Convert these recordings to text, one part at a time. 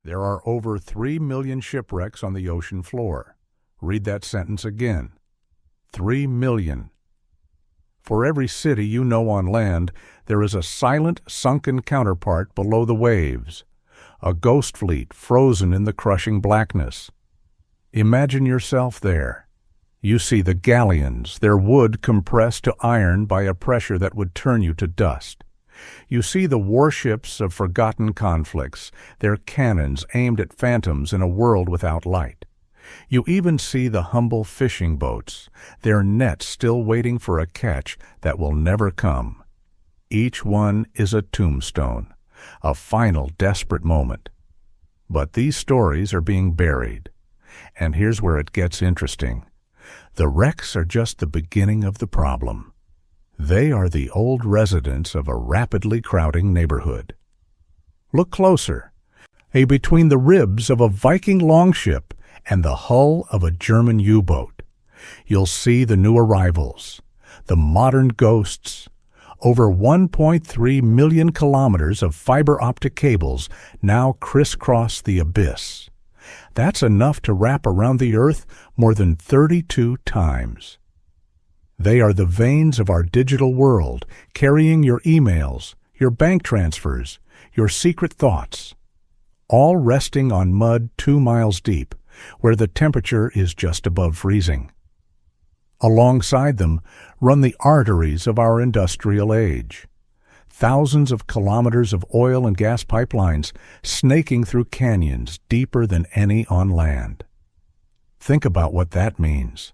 There are over 3 million shipwrecks on the ocean floor. Read that sentence again. 3 million. For every city you know on land, there is a silent, sunken counterpart below the waves, a ghost fleet frozen in the crushing blackness. Imagine yourself there. You see the galleons, their wood compressed to iron by a pressure that would turn you to dust. You see the warships of forgotten conflicts, their cannons aimed at phantoms in a world without light. You even see the humble fishing boats, their nets still waiting for a catch that will never come. Each one is a tombstone, a final desperate moment. But these stories are being buried. And here's where it gets interesting. The wrecks are just the beginning of the problem. They are the old residents of a rapidly crowding neighborhood. Look closer. Between the ribs of a Viking longship and the hull of a German U-boat, you'll see the new arrivals, the modern ghosts. Over 1.3 million kilometers of fiber optic cables now crisscross the abyss. That's enough to wrap around the Earth more than 32 times. They are the veins of our digital world, carrying your emails, your bank transfers, your secret thoughts, all resting on mud 2 miles deep, where the temperature is just above freezing. Alongside them run the arteries of our industrial age. Thousands of kilometers of oil and gas pipelines snaking through canyons deeper than any on land. Think about what that means.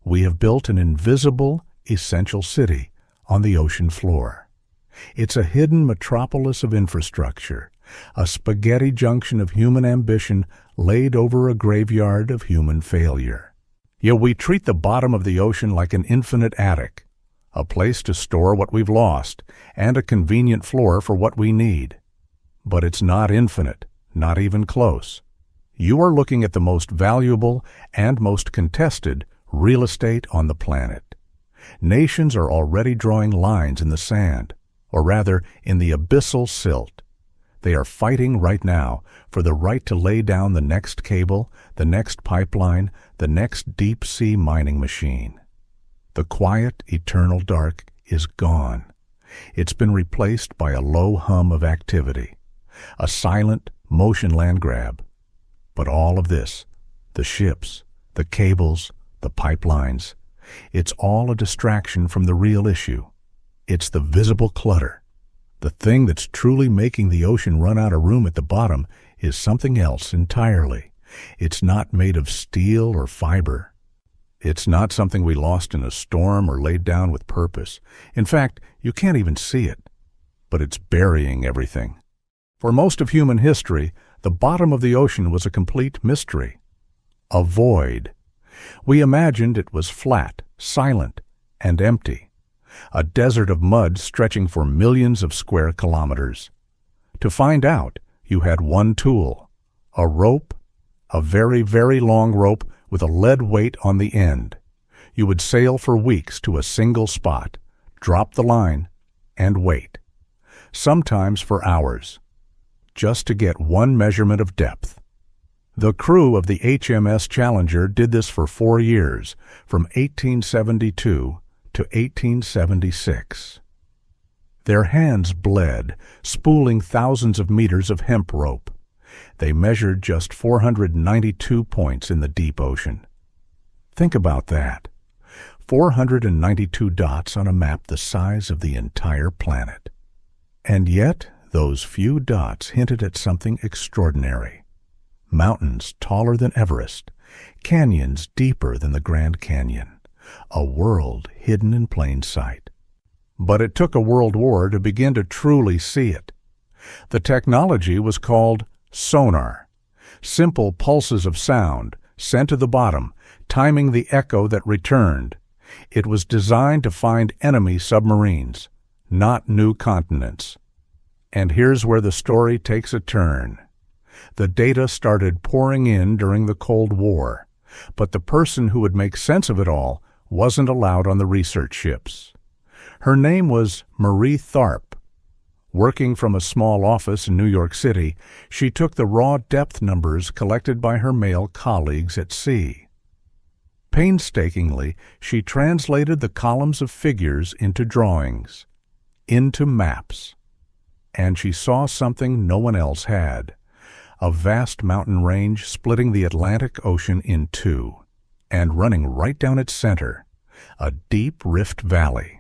We have built an invisible, essential city on the ocean floor. It's a hidden metropolis of infrastructure, a spaghetti junction of human ambition laid over a graveyard of human failure. Yet we treat the bottom of the ocean like an infinite attic, a place to store what we've lost, and a convenient floor for what we need. But it's not infinite, not even close. You are looking at the most valuable and most contested real estate on the planet. Nations are already drawing lines in the sand, or rather, in the abyssal silt. They are fighting right now for the right to lay down the next cable, the next pipeline, the next deep-sea mining machine. The quiet, eternal dark is gone. It's been replaced by a low hum of activity, a silent, motion land grab. But all of this, the ships, the cables, the pipelines, it's all a distraction from the real issue. It's the visible clutter. The thing that's truly making the ocean run out of room at the bottom is something else entirely. It's not made of steel or fiber. It's not something we lost in a storm or laid down with purpose. In fact, you can't even see it. But it's burying everything. For most of human history, the bottom of the ocean was a complete mystery. A void. We imagined it was flat, silent, and empty. A desert of mud stretching for millions of square kilometers. To find out, you had one tool, a rope, a very, very long rope with a lead weight on the end. You would sail for weeks to a single spot, drop the line, and wait. Sometimes for hours, just to get one measurement of depth. The crew of the HMS Challenger did this for 4 years, from 1872 to 1876. Their hands bled, spooling thousands of meters of hemp rope. They measured just 492 points in the deep ocean. Think about that. 492 dots on a map the size of the entire planet. And yet, those few dots hinted at something extraordinary. Mountains taller than Everest, canyons deeper than the Grand Canyon, a world hidden in plain sight. But it took a world war to begin to truly see it. The technology was called sonar, simple pulses of sound sent to the bottom, timing the echo that returned. It was designed to find enemy submarines, not new continents. And here's where the story takes a turn. The data started pouring in during the Cold War, but the person who would make sense of it all wasn't allowed on the research ships. Her name was Marie Tharp. Working from a small office in New York City, she took the raw depth numbers collected by her male colleagues at sea. Painstakingly, she translated the columns of figures into drawings, into maps. And she saw something no one else had: a vast mountain range splitting the Atlantic Ocean in two, and running right down its center, a deep rift valley.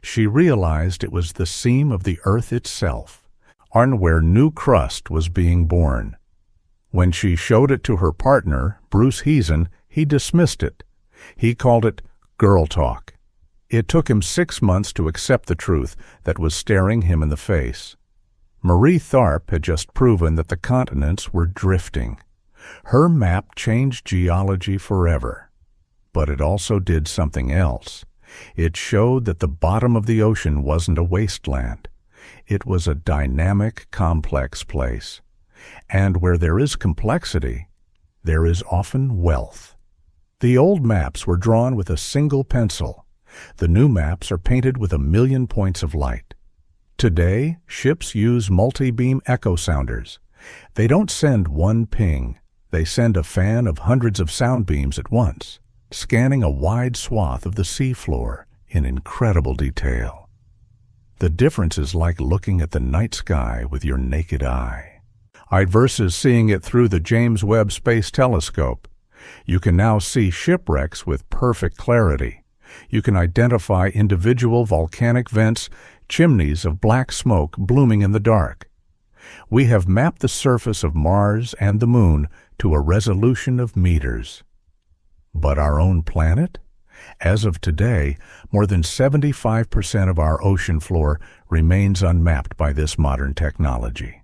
She realized it was the seam of the Earth itself, on where new crust was being born. When she showed it to her partner, Bruce Heason, he dismissed it. He called it girl talk. It took him 6 months to accept the truth that was staring him in the face. Marie Tharp had just proven that the continents were drifting. Her map changed geology forever. But it also did something else. It showed that the bottom of the ocean wasn't a wasteland. It was a dynamic, complex place. And where there is complexity, there is often wealth. The old maps were drawn with a single pencil. The new maps are painted with 1,000,000 points of light. Today, ships use multi-beam echo sounders. They don't send one ping. They send a fan of hundreds of sound beams at once, scanning a wide swath of the seafloor in incredible detail. The difference is like looking at the night sky with your naked eye. Versus seeing it through the James Webb Space Telescope. You can now see shipwrecks with perfect clarity. You can identify individual volcanic vents, chimneys of black smoke blooming in the dark. We have mapped the surface of Mars and the Moon to a resolution of meters. But our own planet? As of today, more than 75% of our ocean floor remains unmapped by this modern technology.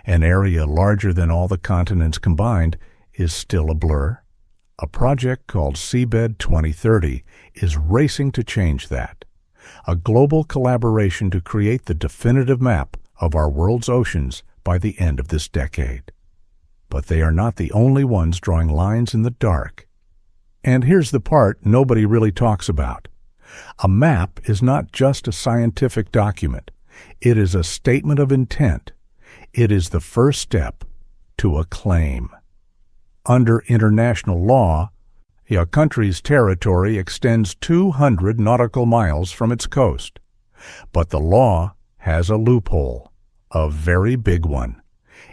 An area larger than all the continents combined is still a blur. A project called Seabed 2030 is racing to change that. A global collaboration to create the definitive map of our world's oceans by the end of this decade. But they are not the only ones drawing lines in the dark. And here's the part nobody really talks about. A map is not just a scientific document. It is a statement of intent. It is the first step to a claim. Under international law, a country's territory extends 200 nautical miles from its coast. But the law has a loophole, a very big one.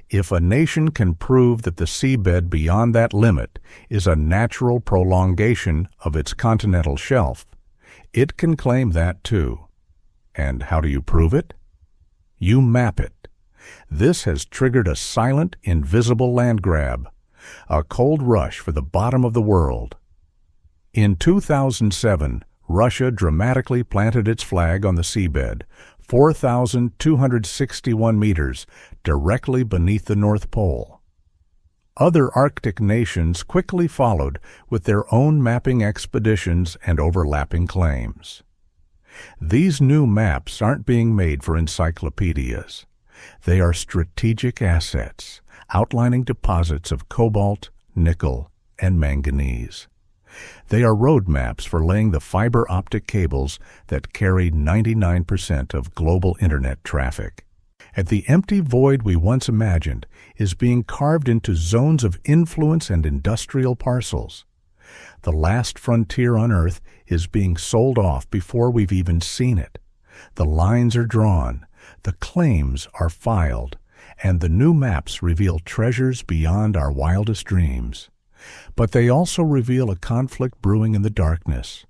If a nation can prove that the seabed beyond that limit is a natural prolongation of its continental shelf, it can claim that too. And how do you prove it? You map it. This has triggered a silent, invisible land grab, a cold rush for the bottom of the world. In 2007, Russia dramatically planted its flag on the seabed, 4,261 meters, directly beneath the North Pole. Other Arctic nations quickly followed with their own mapping expeditions and overlapping claims. These new maps aren't being made for encyclopedias. They are strategic assets, outlining deposits of cobalt, nickel, and manganese. They are roadmaps for laying the fiber optic cables that carry 99% of global internet traffic. And the empty void we once imagined is being carved into zones of influence and industrial parcels. The last frontier on Earth is being sold off before we've even seen it. The lines are drawn, the claims are filed, and the new maps reveal treasures beyond our wildest dreams. But they also reveal a conflict brewing in the darkness.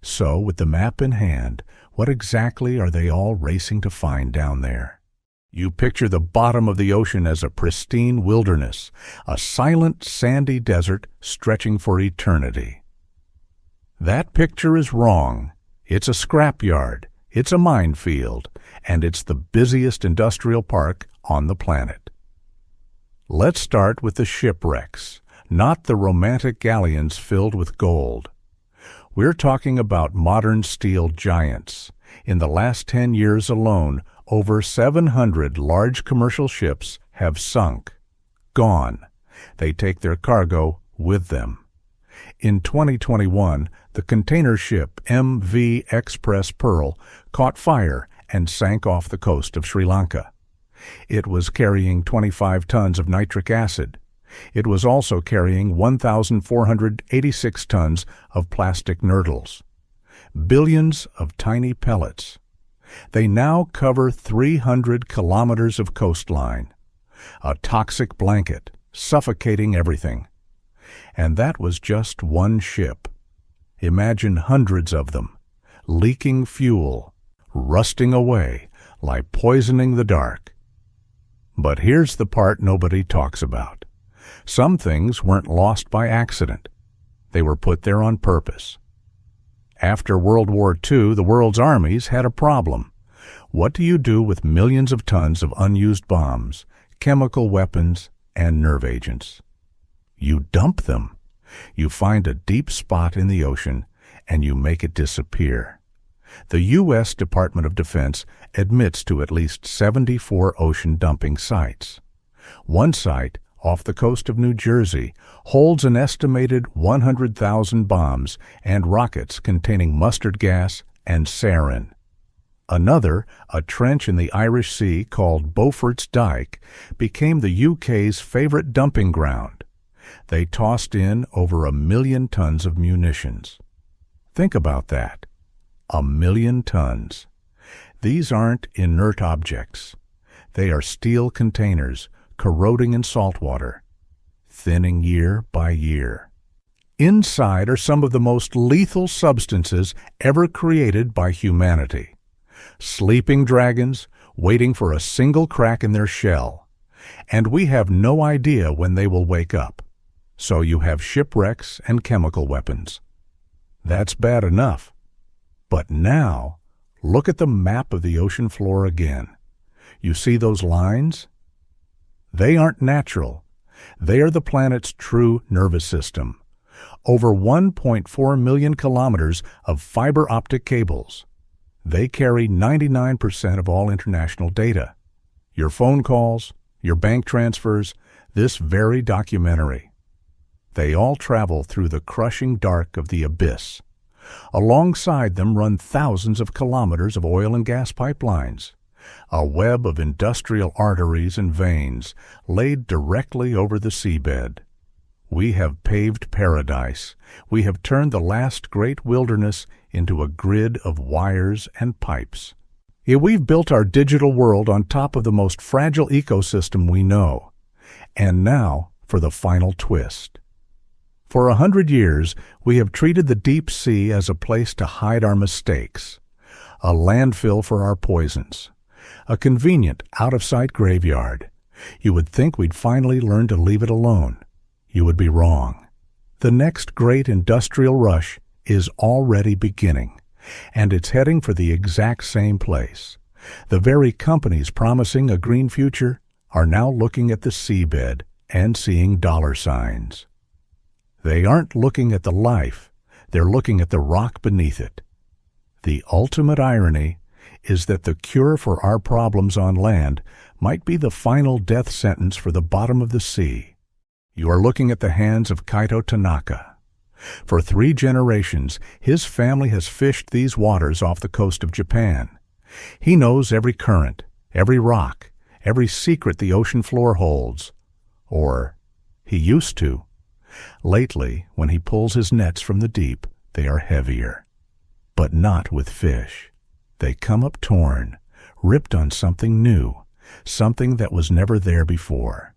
So, with the map in hand, what exactly are they all racing to find down there? You picture the bottom of the ocean as a pristine wilderness, a silent, sandy desert stretching for eternity. That picture is wrong. It's a scrapyard, it's a minefield, and it's the busiest industrial park on the planet. Let's start with the shipwrecks, not the romantic galleons filled with gold. We're talking about modern steel giants. In the last 10 years alone, over 700 large commercial ships have sunk, gone. They take their cargo with them. In 2021, the container ship MV Express Pearl caught fire and sank off the coast of Sri Lanka. It was carrying 25 tons of nitric acid. It was also carrying 1,486 tons of plastic nurdles. Billions of tiny pellets. They now cover 300 kilometers of coastline. A toxic blanket, suffocating everything. And that was just one ship. Imagine hundreds of them, leaking fuel, rusting away like poisoning the dark. But here's the part nobody talks about. Some things weren't lost by accident. They were put there on purpose. After World War II, the world's armies had a problem. What do you do with millions of tons of unused bombs, chemical weapons, and nerve agents? You dump them. You find a deep spot in the ocean, and you make it disappear. The U.S. Department of Defense admits to at least 74 ocean dumping sites. One site, off the coast of New Jersey, holds an estimated 100,000 bombs and rockets containing mustard gas and sarin. Another, a trench in the Irish Sea called Beaufort's Dyke, became the UK's favorite dumping ground. They tossed in over 1 million tons of munitions. Think about that. 1 million tons. These aren't inert objects. They are steel containers corroding in salt water, thinning year by year. Inside are some of the most lethal substances ever created by humanity. Sleeping dragons waiting for a single crack in their shell. And we have no idea when they will wake up. So you have shipwrecks and chemical weapons. That's bad enough. But now, look at the map of the ocean floor again. You see those lines? They aren't natural. They are the planet's true nervous system. Over 1.4 million kilometers of fiber optic cables. They carry 99% of all international data. Your phone calls, your bank transfers, this very documentary. They all travel through the crushing dark of the abyss. Alongside them run thousands of kilometers of oil and gas pipelines, a web of industrial arteries and veins laid directly over the seabed. We have paved paradise. We have turned the last great wilderness into a grid of wires and pipes. We've built our digital world on top of the most fragile ecosystem we know. And now for the final twist. For 100 years, we have treated the deep sea as a place to hide our mistakes, a landfill for our poisons, a convenient, out-of-sight graveyard. You would think we'd finally learn to leave it alone. You would be wrong. The next great industrial rush is already beginning, and it's heading for the exact same place. The very companies promising a green future are now looking at the seabed and seeing dollar signs. They aren't looking at the life, they're looking at the rock beneath it. The ultimate irony is that the cure for our problems on land might be the final death sentence for the bottom of the sea. You are looking at the hands of Kaito Tanaka. For 3 generations, his family has fished these waters off the coast of Japan. He knows every current, every rock, every secret the ocean floor holds. Or, he used to. Lately, when he pulls his nets from the deep, they are heavier. But not with fish. They come up torn, ripped on something new, something that was never there before.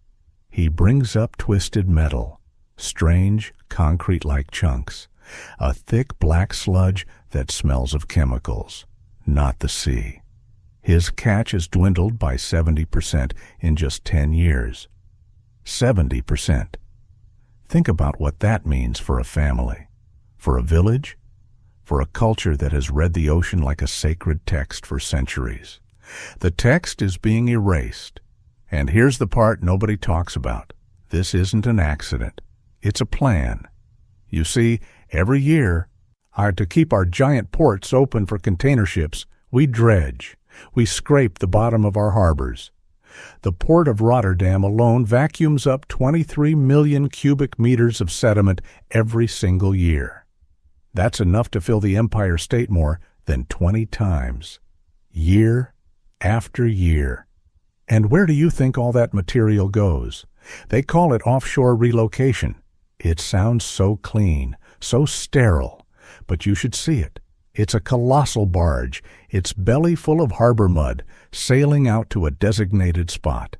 He brings up twisted metal, strange, concrete-like chunks, a thick black sludge that smells of chemicals, not the sea. His catch has dwindled by 70% in just 10 years. 70%. Think about what that means for a family, for a village, for a culture that has read the ocean like a sacred text for centuries. The text is being erased. And here's the part nobody talks about. This isn't an accident. It's a plan. You see, every year, to keep our giant ports open for container ships, we dredge. We scrape the bottom of our harbors. The port of Rotterdam alone vacuums up 23 million cubic meters of sediment every single year. That's enough to fill the Empire State more than 20 times. year after year. And where do you think all that material goes? They call it offshore relocation. It sounds so clean, so sterile, but you should see it. It's a colossal barge, its belly full of harbor mud, sailing out to a designated spot.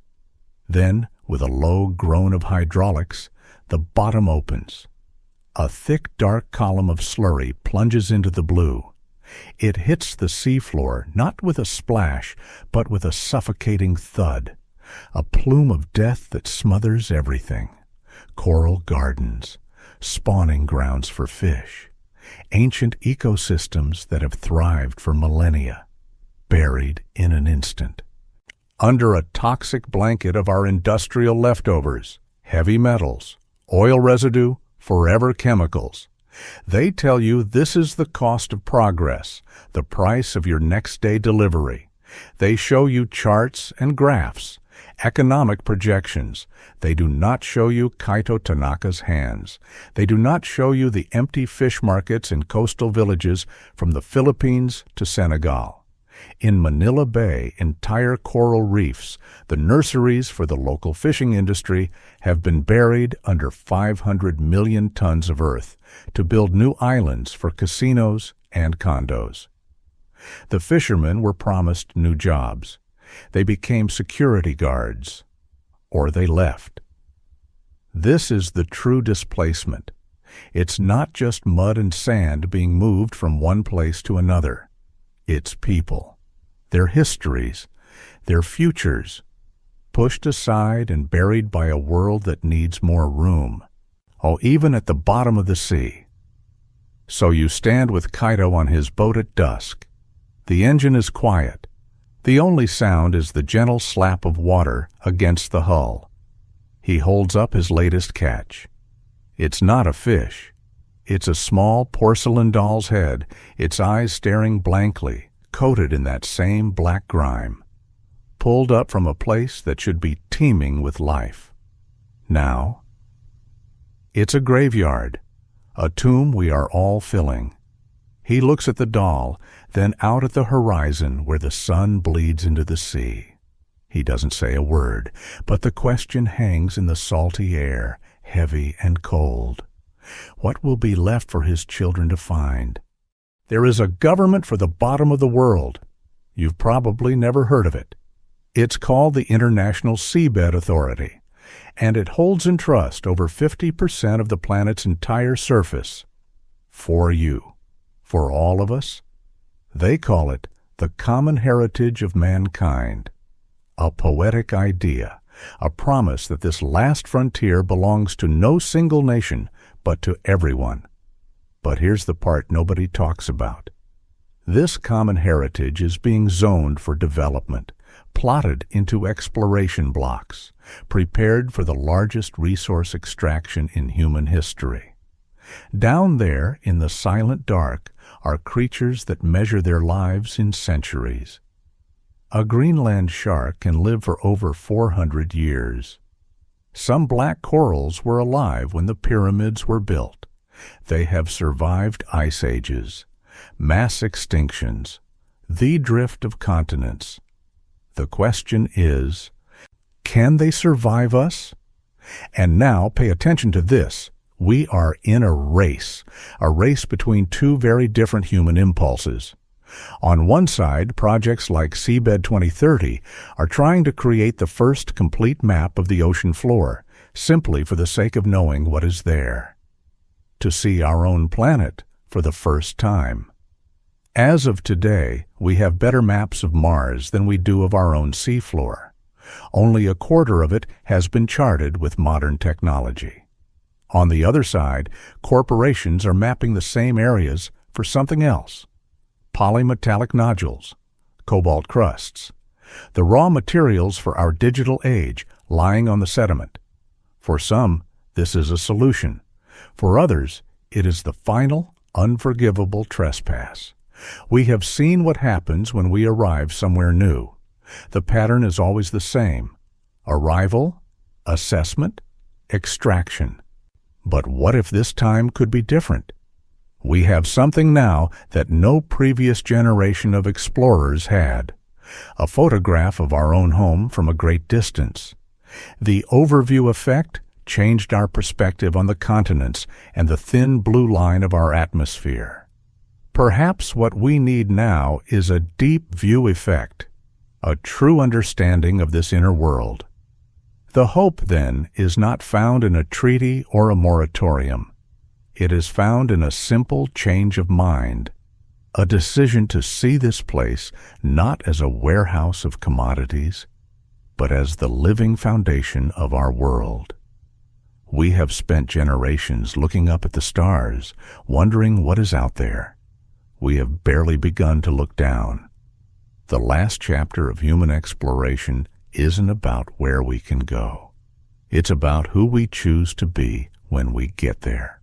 Then, with a low groan of hydraulics, the bottom opens. A thick, dark column of slurry plunges into the blue. It hits the seafloor not with a splash, but with a suffocating thud. A plume of death that smothers everything. Coral gardens, spawning grounds for fish, ancient ecosystems that have thrived for millennia, buried in an instant. Under a toxic blanket of our industrial leftovers, heavy metals, oil residue, forever chemicals. They tell you this is the cost of progress, the price of your next day delivery. They show you charts and graphs, economic projections. They do not show you Kaito Tanaka's hands. They do not show you the empty fish markets in coastal villages from the Philippines to Senegal. In Manila Bay, entire coral reefs, the nurseries for the local fishing industry, have been buried under 500 million tons of earth to build new islands for casinos and condos. The fishermen were promised new jobs. They became security guards, or they left. This is the true displacement. It's not just mud and sand being moved from one place to another. It's people, their histories, their futures, pushed aside and buried by a world that needs more room. Oh, even at the bottom of the sea. So you stand with Kaito on his boat at dusk. The engine is quiet. The only sound is the gentle slap of water against the hull. He holds up his latest catch. It's not a fish. It's a small porcelain doll's head, its eyes staring blankly, coated in that same black grime, pulled up from a place that should be teeming with life. Now, it's a graveyard, a tomb we are all filling. He looks at the doll, then out at the horizon where the sun bleeds into the sea. He doesn't say a word, but the question hangs in the salty air, heavy and cold. What will be left for his children to find? There is a government for the bottom of the world. You've probably never heard of it. It's called the International Seabed Authority, and it holds in trust over 50% of the planet's entire surface. For you, for all of us. They call it the common heritage of mankind. A poetic idea, a promise that this last frontier belongs to no single nation, but to everyone. But here's the part nobody talks about. This common heritage is being zoned for development, plotted into exploration blocks, prepared for the largest resource extraction in human history. Down there, in the silent dark, are creatures that measure their lives in centuries. A Greenland shark can live for over 400 years. Some black corals were alive when the pyramids were built. They have survived ice ages, mass extinctions, the drift of continents. The question is, can they survive us? And now pay attention to this. We are in a race between two very different human impulses. On one side, projects like Seabed 2030 are trying to create the first complete map of the ocean floor, simply for the sake of knowing what is there. To see our own planet for the first time. As of today, we have better maps of Mars than we do of our own seafloor. Only a quarter of it has been charted with modern technology. On the other side, corporations are mapping the same areas for something else. Polymetallic nodules, cobalt crusts, the raw materials for our digital age lying on the sediment. For some, this is a solution. For others, it is the final, unforgivable trespass. We have seen what happens when we arrive somewhere new. The pattern is always the same: arrival, assessment, extraction. But what if this time could be different? We have something now that no previous generation of explorers had: a photograph of our own home from a great distance. The overview effect changed our perspective on the continents and the thin blue line of our atmosphere. Perhaps what we need now is a deep view effect, a true understanding of this inner world. The hope, then, is not found in a treaty or a moratorium. It is found in a simple change of mind, a decision to see this place not as a warehouse of commodities, but as the living foundation of our world. We have spent generations looking up at the stars, wondering what is out there. We have barely begun to look down. The last chapter of human exploration isn't about where we can go. It's about who we choose to be when we get there.